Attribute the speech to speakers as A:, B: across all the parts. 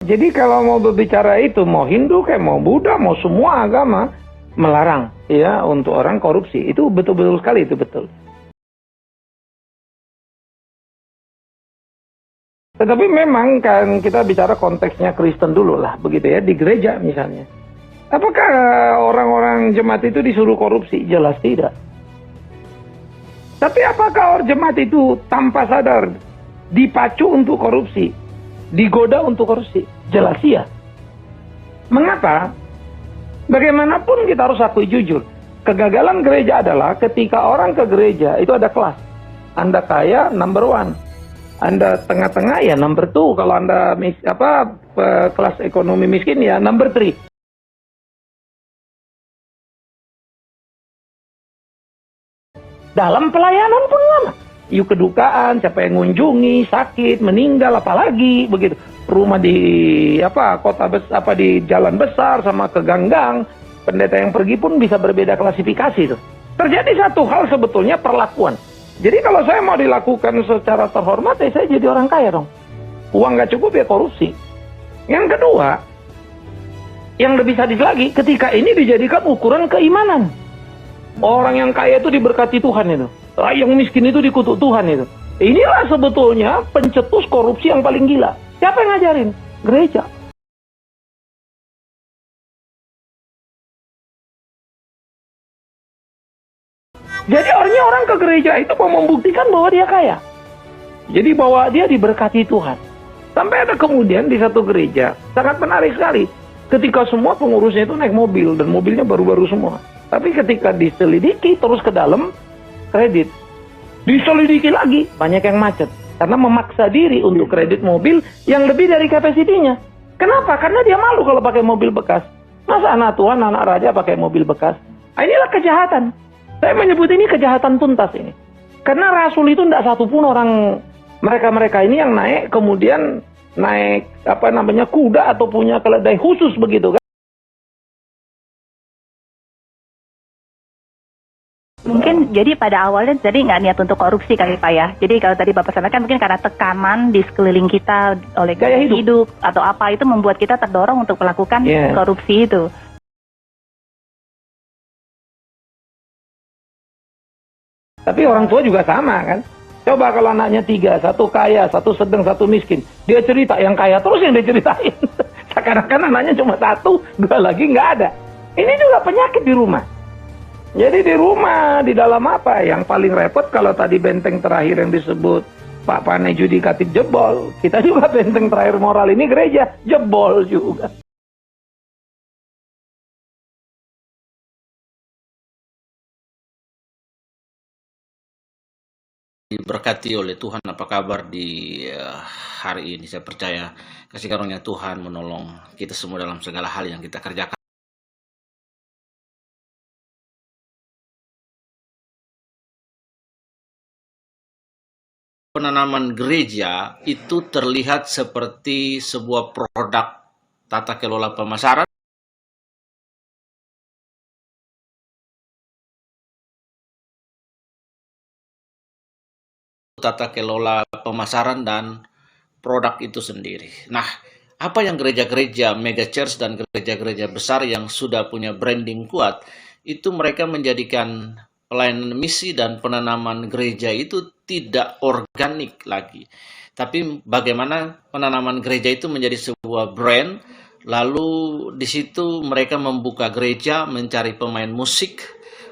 A: Jadi kalau mau berbicara itu, mau Hindu kayak mau Buddha, mau semua agama melarang ya untuk orang korupsi. Itu betul-betul sekali, itu betul. Tetapi memang kan kita bicara konteksnya Kristen dulu lah, begitu ya, di gereja misalnya. Apakah orang-orang jemaat itu disuruh korupsi? Jelas tidak. Tapi apakah orang jemaat itu tanpa sadar dipacu untuk korupsi? Digoda untuk korupsi? Jelas iya. Mengapa? Bagaimanapun kita harus akui jujur. Kegagalan gereja adalah ketika orang ke gereja itu ada kelas. Anda kaya, number one. Anda tengah-tengah ya number two. Kalau Anda kelas ekonomi miskin ya number three. Dalam pelayanan pun sama. Yuk kedukaan, siapa yang ngunjungi, sakit, meninggal, apalagi begitu. Rumah di kota besar, di jalan besar sama ke ganggang, pendeta yang pergi pun bisa berbeda klasifikasi tuh. Terjadi satu hal sebetulnya perlakuan. Jadi kalau saya mau dilakukan secara terhormat, saya jadi orang kaya dong. Uang nggak cukup ya korupsi. Yang kedua, yang lebih sadis lagi, ketika ini dijadikan ukuran keimanan. Orang yang kaya itu diberkati Tuhan itu. Yang miskin itu dikutuk Tuhan itu. Inilah sebetulnya pencetus korupsi yang paling gila. Siapa yang ngajarin? Gereja. Jadi orang ke gereja itu mau membuktikan bahwa dia kaya. Jadi bahwa dia diberkati Tuhan. Sampai ada kemudian di satu gereja, sangat menarik sekali. Ketika semua pengurusnya itu naik mobil, dan mobilnya baru-baru semua. Tapi ketika diselidiki terus ke dalam, kredit. Diselidiki lagi, banyak yang macet. Karena memaksa diri untuk kredit mobil yang lebih dari kapasitinya. Kenapa? Karena dia malu kalau pakai mobil bekas. Masa anak Tuhan, anak raja pakai mobil bekas? Nah, inilah kejahatan. Saya menyebut ini kejahatan tuntas ini. Karena rasul itu tidak satupun orang mereka-mereka ini yang naik, kemudian naik kuda atau punya keledai khusus begitu kan.
B: Mungkin jadi pada awalnya jadi nggak niat untuk korupsi kali Pak ya. Jadi kalau tadi Bapak sampaikan mungkin karena tekanan di sekeliling kita oleh gaya hidup atau apa itu membuat kita terdorong untuk melakukan korupsi itu.
A: Tapi orang tua juga sama kan. Coba kalau anaknya 3, satu kaya, satu sedang, satu miskin. Dia cerita yang kaya terus yang dia ceritain. Sekarang anaknya cuma 1, 2 lagi nggak ada. Ini juga penyakit di rumah. Jadi di rumah, di dalam apa? Yang paling repot kalau tadi benteng terakhir yang disebut Pak Pane Judikatif jebol. Kita juga benteng terakhir moral ini gereja jebol juga.
C: Diberkati oleh Tuhan, apa kabar di hari ini? Saya percaya kasih karunia Tuhan menolong kita semua dalam segala hal yang kita kerjakan. Penanaman gereja itu terlihat seperti sebuah produk tata kelola pemasaran. Tata kelola pemasaran dan produk itu sendiri. Nah, apa yang gereja-gereja mega church dan gereja-gereja besar yang sudah punya branding kuat, itu mereka menjadikan pelayanan misi dan penanaman gereja itu tidak organik lagi. Tapi bagaimana penanaman gereja itu menjadi sebuah brand, lalu di situ mereka membuka gereja, mencari pemain musik,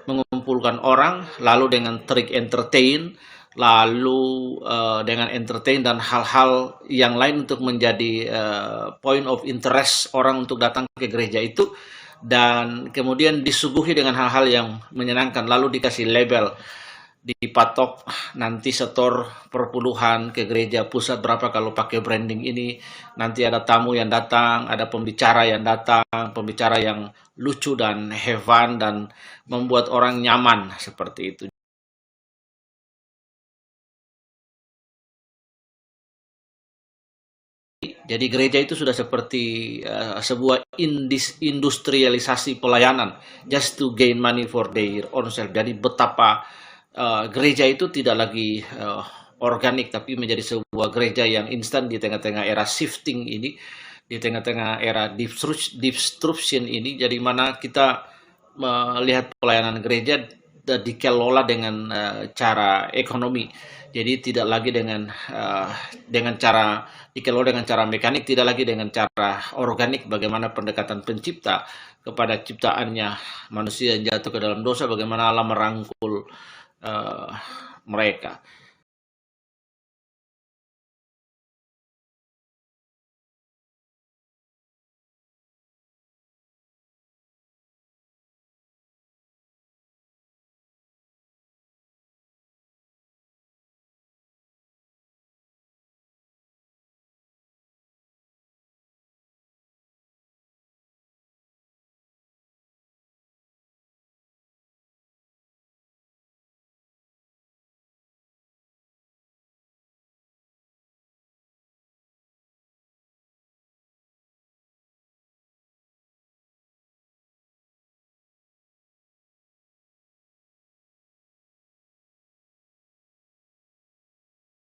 C: mengumpulkan orang, lalu dengan trik entertain, lalu dengan entertain dan hal-hal yang lain untuk menjadi point of interest orang untuk datang ke gereja itu. dan kemudian disuguhi dengan hal-hal yang menyenangkan, lalu dikasih label, dipatok nanti setor perpuluhan ke gereja pusat berapa kalau pakai branding ini, nanti ada tamu yang datang, ada pembicara yang datang, pembicara yang lucu dan have fun dan membuat orang nyaman seperti itu. Jadi gereja itu sudah seperti sebuah industrialisasi pelayanan, just to gain money for their own self. Jadi betapa gereja itu tidak lagi organik, tapi menjadi sebuah gereja yang instan di tengah-tengah era shifting ini, di tengah-tengah era disruption ini. Jadi mana kita melihat pelayanan gereja dikelola dengan cara ekonomi. Jadi tidak lagi dengan cara dikelola dengan cara mekanik, tidak lagi dengan cara organik, bagaimana pendekatan pencipta kepada ciptaannya manusia yang jatuh ke dalam dosa, bagaimana Allah merangkul mereka.